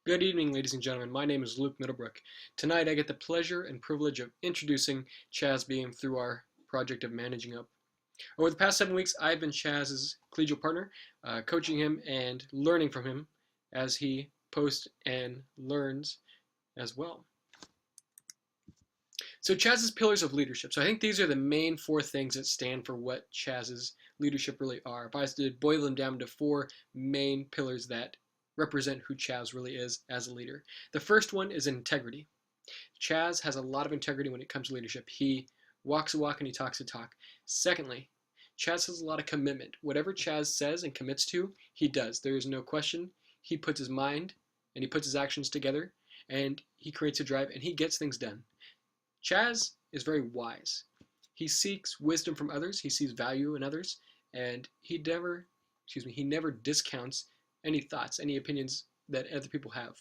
Good evening, ladies and gentlemen. My name is Luke Middlebrook. Tonight I get the pleasure and privilege of introducing Chaz Beam through our project of managing up. Over the past 7 weeks, I've been Chaz's collegial partner, coaching him and learning from him as he posts and learns as well. So Chaz's pillars of leadership. So I think these are the main four things that stand for what Chaz's leadership really are. If I was to boil them down to four main pillars that represent who Chaz really is as a leader. The first one is integrity. Chaz has a lot of integrity when it comes to leadership. He walks the walk and he talks the talk. Secondly, Chaz has a lot of commitment. Whatever Chaz says and commits to, he does. There is no question. He puts his mind and he puts his actions together and he creates a drive and he gets things done. Chaz is very wise. He seeks wisdom from others. He sees value in others, and he never discounts any thoughts, any opinions that other people have.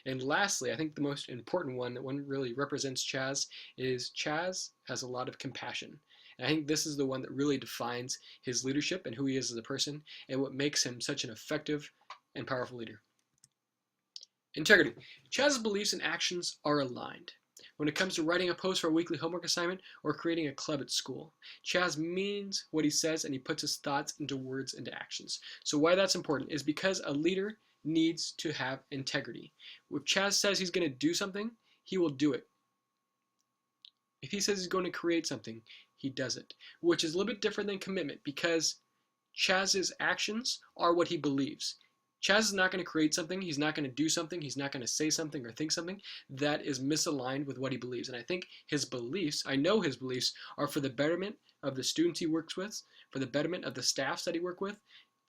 And lastly, I think the most important one that one really represents Chaz is Chaz has a lot of compassion. And I think this is the one that really defines his leadership and who he is as a person and what makes him such an effective and powerful leader. Integrity. Chaz's beliefs and actions are aligned. When it comes to writing a post for a weekly homework assignment or creating a club at school, Chaz means what he says and he puts his thoughts into words, into actions. So why that's important is because a leader needs to have integrity. If Chaz says he's going to do something, he will do it. If he says he's going to create something, he does it, which is a little bit different than commitment because Chaz's actions are what he believes. Chaz is not going to create something, he's not going to do something, he's not going to say something or think something that is misaligned with what he believes. And I think his beliefs, I know his beliefs, are for the betterment of the students he works with, for the betterment of the staffs that he works with,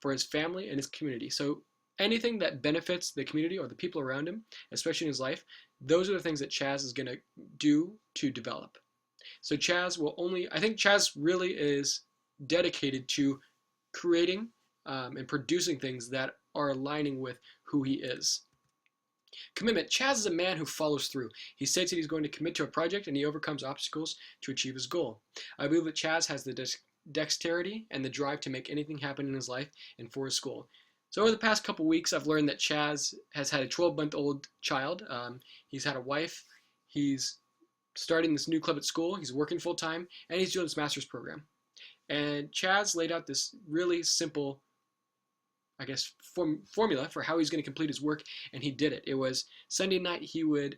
for his family and his community. So anything that benefits the community or the people around him, especially in his life, those are the things that Chaz is going to do to develop. So I think Chaz really is dedicated to creating and producing things that are aligning with who he is. Commitment. Chaz is a man who follows through. He states that he's going to commit to a project and he overcomes obstacles to achieve his goal. I believe that Chaz has the dexterity and the drive to make anything happen in his life and for his school. So over the past couple weeks, I've learned that Chaz has had a 12-month-old child. He's had a wife. He's starting this new club at school. He's working full-time, and he's doing his master's program. And Chaz laid out this really simple formula for how he's going to complete his work, and he did it. It was Sunday night,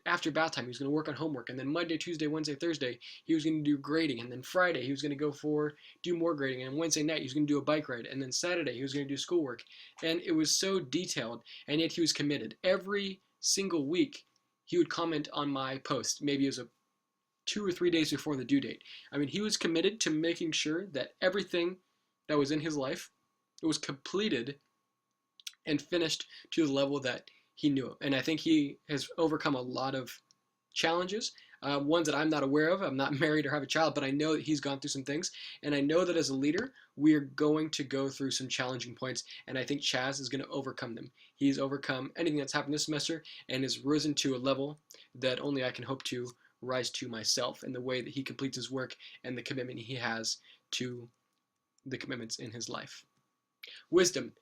after bath time, he was going to work on homework, and then Monday, Tuesday, Wednesday, Thursday, he was going to do grading, and then Friday, he was going to do more grading, and Wednesday night, he was going to do a bike ride, and then Saturday, he was going to do schoolwork, and it was so detailed, and yet he was committed. Every single week, he would comment on my post. Maybe it was 2 or 3 days before the due date. I mean, he was committed to making sure that everything that was in his life, it was completed and finished to the level that he knew. And I think he has overcome a lot of challenges, ones that I'm not aware of. I'm not married or have a child, but I know that he's gone through some things. And I know that as a leader, we are going to go through some challenging points. And I think Chaz is going to overcome them. He's overcome anything that's happened this semester and has risen to a level that only I can hope to rise to myself in the way that he completes his work and the commitment he has to the commitments in his life. Wisdom.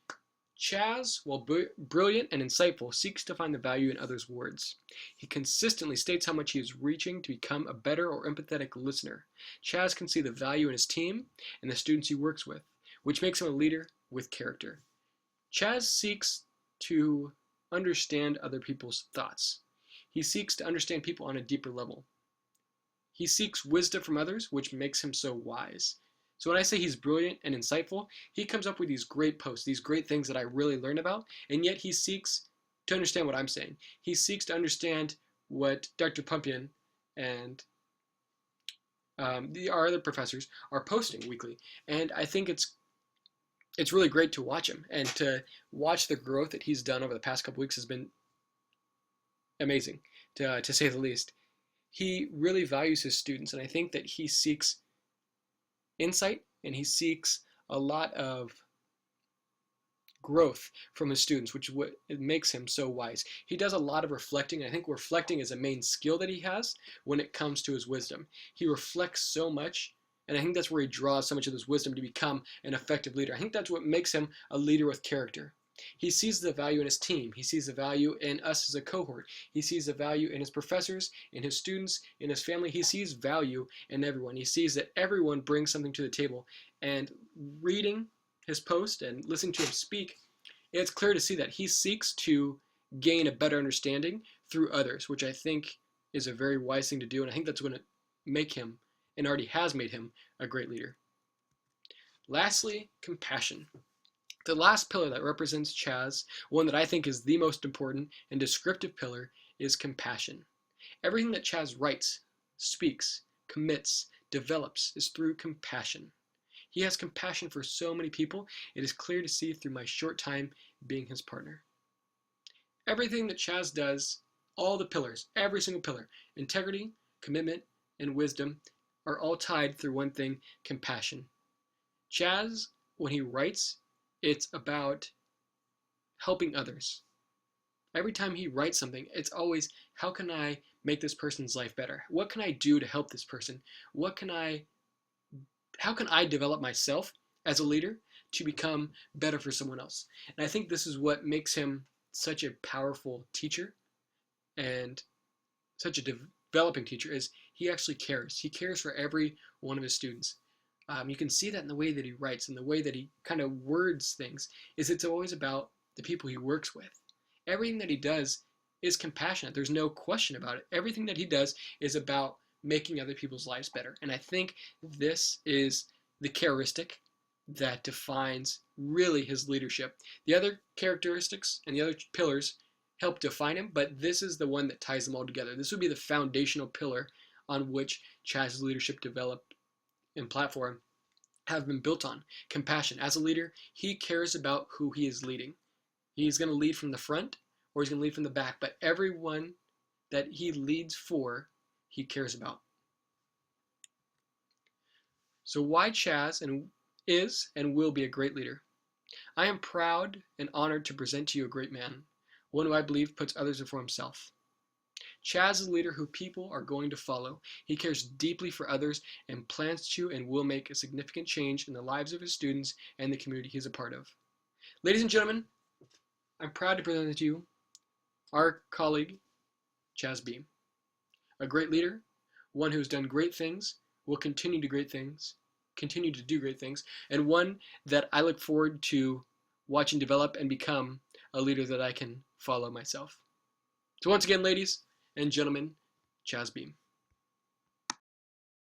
Chaz, while brilliant and insightful, seeks to find the value in others' words. He consistently states how much he is reaching to become a better or empathetic listener. Chaz can see the value in his team and the students he works with, which makes him a leader with character. Chaz seeks to understand other people's thoughts. He seeks to understand people on a deeper level. He seeks wisdom from others, which makes him so wise. So when I say he's brilliant and insightful, he comes up with these great posts, these great things that I really learn about, and yet he seeks to understand what I'm saying. He seeks to understand what Dr. Pumpian and our other professors are posting weekly. And I think it's really great to watch him, and to watch the growth that he's done over the past couple weeks has been amazing, to say the least. He really values his students, and I think that he seeks insight and he seeks a lot of growth from his students, which is what it makes him so wise. He does a lot of reflecting, and I think reflecting is a main skill that he has when it comes to his wisdom. He reflects so much, and I think that's where he draws so much of his wisdom to become an effective leader. I think that's what makes him a leader with character. He sees the value in his team. He sees the value in us as a cohort. He sees the value in his professors, in his students, in his family. He sees value in everyone. He sees that everyone brings something to the table. And reading his post and listening to him speak, it's clear to see that he seeks to gain a better understanding through others, which I think is a very wise thing to do. And I think that's going to make him, and already has made him, a great leader. Lastly, compassion. The last pillar that represents Chaz, one that I think is the most important and descriptive pillar, is compassion. Everything that Chaz writes, speaks, commits, develops is through compassion. He has compassion for so many people. It is clear to see through my short time being his partner. Everything that Chaz does, all the pillars, every single pillar, integrity, commitment, and wisdom, are all tied through one thing: compassion. Chaz, when he writes, it's about helping others. Every time he writes something, it's always, how can I make this person's life better? What can I do to help this person? How can I develop myself as a leader to become better for someone else? And I think this is what makes him such a powerful teacher and such a developing teacher, is he actually cares. He cares for every one of his students. You can see that in the way that he writes and the way that he kind of words things. It's always about the people he works with. Everything that he does is compassionate. There's no question about it. Everything that he does is about making other people's lives better. And I think this is the characteristic that defines really his leadership. The other characteristics and the other pillars help define him, but this is the one that ties them all together. This would be the foundational pillar on which Chaz's leadership developed and platform have been built on. Compassion. As a leader, he cares about who he is leading. He's going to lead from the front or he's going to lead from the back, but everyone that he leads for, he cares about. So why Chaz is and will be a great leader? I am proud and honored to present to you a great man, one who I believe puts others before himself. Chaz is a leader who people are going to follow. He cares deeply for others and plans to and will make a significant change in the lives of his students and the community he's a part of. Ladies and gentlemen, I'm proud to present to you our colleague, Chaz Beam. A great leader, one who's done great things, will continue to do great things, and one that I look forward to watching develop and become a leader that I can follow myself. So once again, ladies and gentlemen, Chaz Beam.